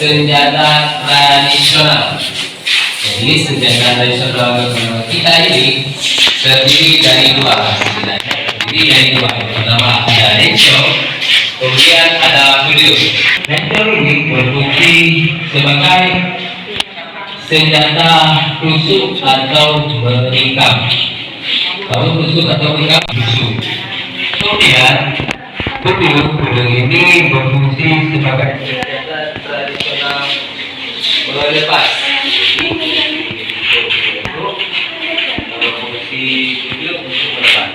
senjata tradisional. Jadi senjata tradisional kita ini terdiri dari dua. Yang pertama ada rencong, kemudian ada video. Rencong ini berfungsi sebagai senjata tusuk atau menikam. Kalau tusuk atau menikam, tusuk. Kemudian pedang ini berfungsi sebagai senjata tradisional melepas. Fungsi video untuk melepas.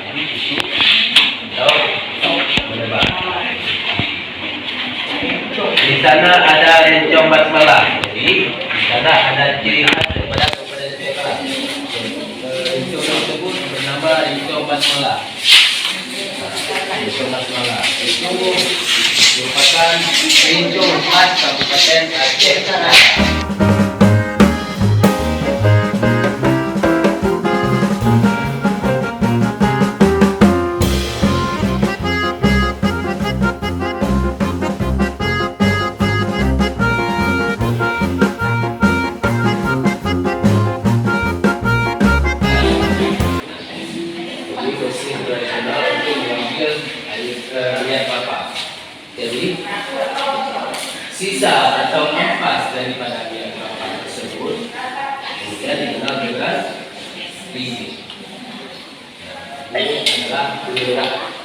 Di sana ada rencong basmalah. Jadi di sana ada ciri khas daripada sekolah. Rencong tersebut bernama rencong basmalah. Rencong basmalah itu merupakan rencong khas Kabupaten Aceh Utara. Jadi sisa atau ampas daripada biang kelapa tersebut kemudian dikenal dengan biji. Ini adalah berak.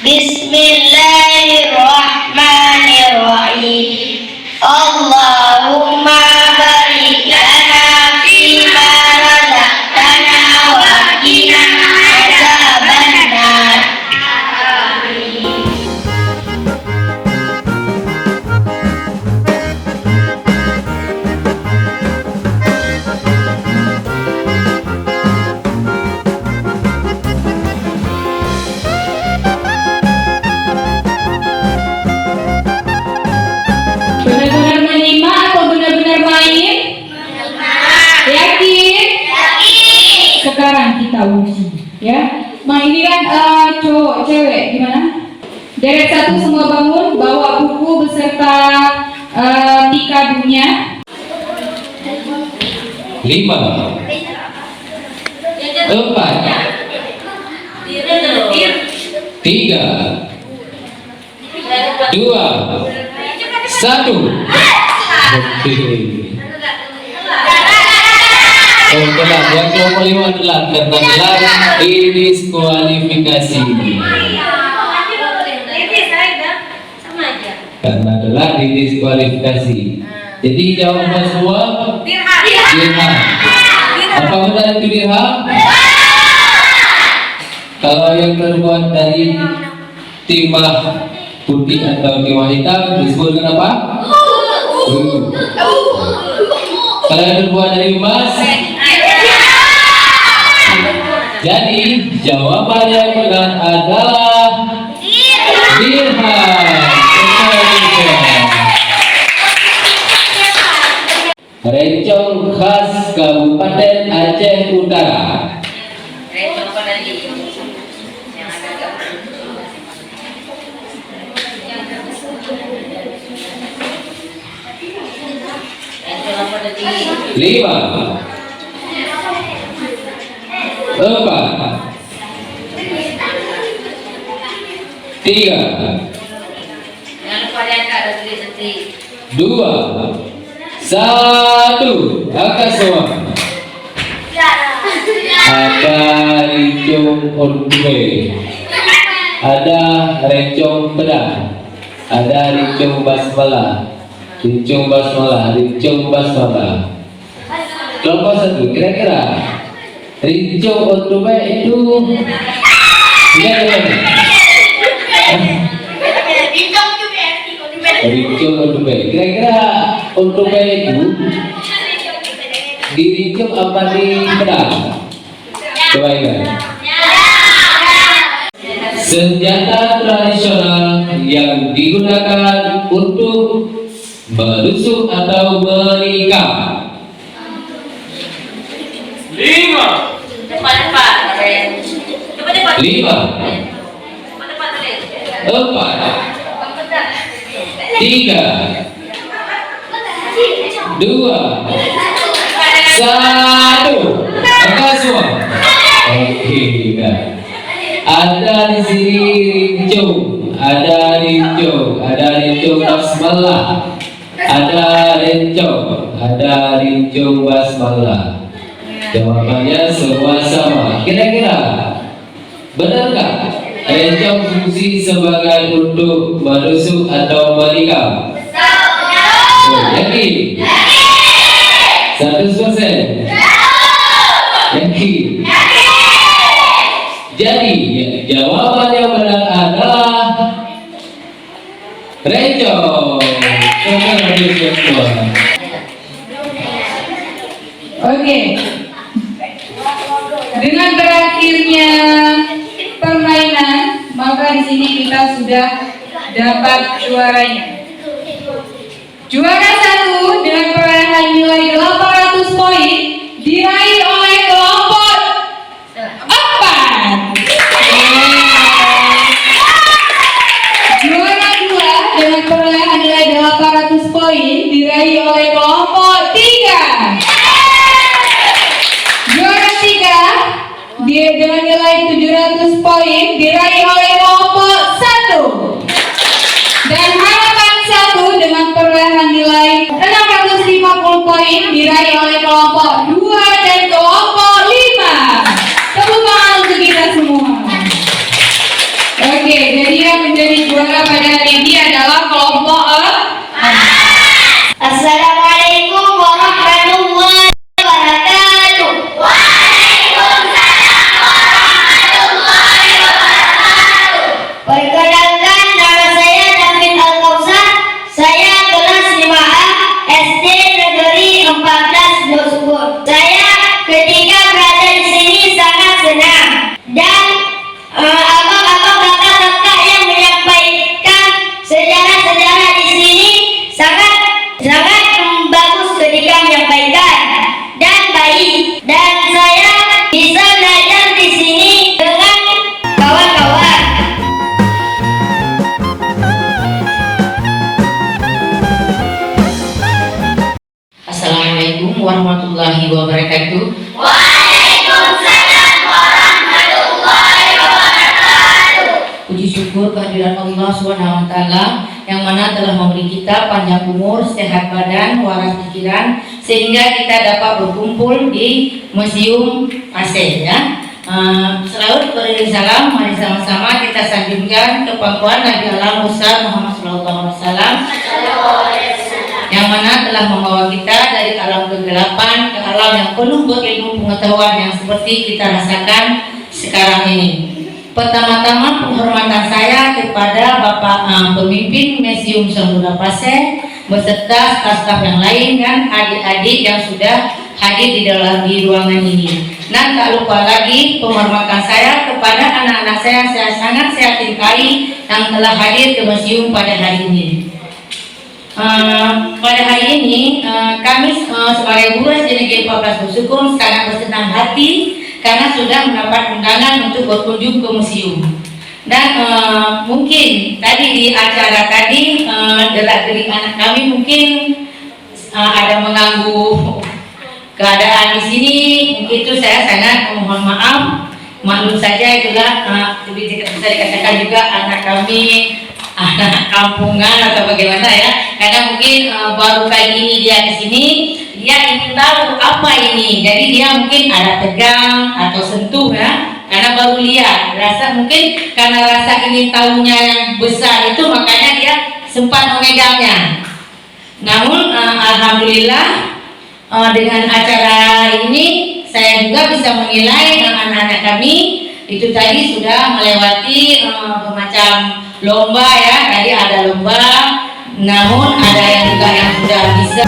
Bismillahirrahmanirrahim. Allahumma barik lana fima razaqtana wa qina adzabannar. Benar-benar menyimak atau benar-benar main? Yakin? Sekarang kita uji, ya. Ini kan cowok, cewek, gimana? Deret satu semua bangun, bawa buku beserta tikadunya. 5, 4, 3, 2, 1. Telah yang kelima adalah karena telah didiskualifikasi. Karena telah didiskualifikasi. Jadi jawaban semua dirham. Apa benar itu dirham? Kalau yang terbuat dari timah putih atau timah hitam disebut dengan apa? Kalau yang terbuat dari emas, jadi jawaban yang benar adalah dirham. Rencong khas Kabupaten Aceh Utara. Lima, 4, 3, 2, 1. Angkat semua. Ada rencong orbe, ada rencong pedang, ada rencong basmalah, rencong basmalah. Kelompok satu, kira-kira rencong orbe itu rencong orbe. Kira-kira orbe itu di rencong apa di pedang? Coba ingat. Senjata tradisional yang digunakan untuk menusuk atau menikam. 5, Depan. Coba depan. 5, 4, 3, 2, 1. Angkat semua. Oke, nah. Ada di sini rincung, ada rincung basmalah, ada rincung basmalah. Jawabannya semua sama. Kira-kira benarkah rincung fungsi sebagai untuk menusuk atau menikam? Yakin? 100%? Yakin? Jadi jawaban yang benar adalah rencong. Oke. Dengan berakhirnya permainan, maka di sini kita sudah dapat juaranya. Juara 1 dengan perolehan nilai 800 poin diraih oleh kelompok 4. Juara 2 dengan perolehan nilai 800 poin diraih oleh kelompok 3. Juara 3 dia dengan nilai 700 poin diraih oleh kelompok 1. Dan harapan 1 dengan perolehan nilai 650 poin diraih oleh kelompok 2 dan kelompok 5. Tepuk tangan untuk kita semua. Oke, jadi yang menjadi juara pada hari ini adalah kelompok 4. Assalamualaikum warahmatullahi wabarakatuh. Waalaikumsalam warahmatullahi wabarakatuh. Perkenalkan, nama saya David Al-Kausar. Saya kelas 5A SD Negeri 14 Doskun. Saya ketika berada di sini sangat senang dan abang-abang kakak-kakak yang menyampaikan sejarah-sejarah di sini sangat bagus ketika menyampaikan dan baik, dan saya bisa belajar di sini dengan kawan-kawan. Assalamualaikum warahmatullahi wabarakatuh. Waalaikumsalam warahmatullahi wabarakatuh. Puji syukur kehadiran Allah SWT yang mana telah memberi kita panjang umur, sehat badan, waras pikiran, sehingga kita dapat berkumpul di Museum Pasir, ya. Selalu beri salam, mari sama-sama kita sanjungkan ke pangkuan Nabi Allah Musa Muhammad SAW, yang mana telah membawa kita dari alam kegelapan ke alam yang penuh berilmu pengetahuan yang seperti kita rasakan sekarang ini. Pertama-tama penghormatan saya kepada Bapak pemimpin Museum Samudra Pasir beserta staf-staf yang lain dan adik-adik yang sudah hadir di ruangan ini. Dan tak lupa lagi penghormatan saya kepada anak-anak saya sangat saya cintai yang telah hadir ke museum pada hari ini. Pada hari ini kami sebagai guru SD Negeri 14 Doskun sangat bersenang hati karena sudah mendapat undangan untuk berkunjung ke museum. Dan mungkin tadi di acara tadi gerak-gerik anak kami mungkin ada mengganggu keadaan di sini. Mungkin itu saya sangat mohon maaf. Maklum saja itulah bisa dikatakan juga anak kami anak kampungan atau bagaimana, ya, karena mungkin baru kali ini dia ke sini, dia ingin tahu apa ini, jadi dia mungkin ada tegang atau sentuh, ya, karena baru lihat, mungkin karena rasa ingin tahunya yang besar itu makanya dia sempat memegangnya. Namun alhamdulillah dengan acara ini saya juga bisa menilai anak-anak kami itu tadi sudah melewati bermacam lomba, ya. Tadi ada lomba, namun ada yang juga yang sudah bisa.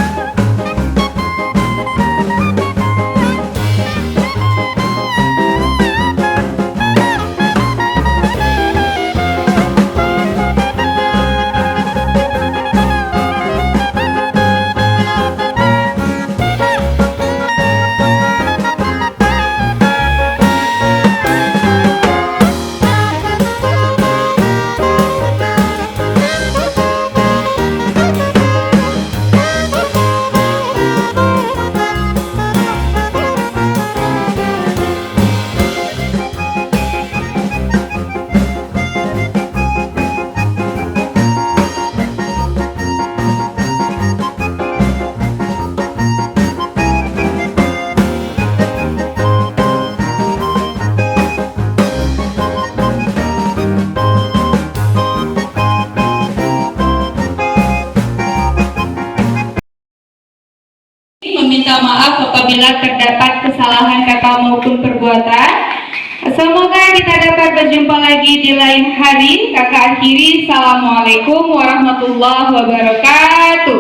minta maaf apabila terdapat kesalahan kata maupun perbuatan. Semoga kita dapat berjumpa lagi di lain hari. Kakak akhiri, Assalamualaikum warahmatullahi wabarakatuh.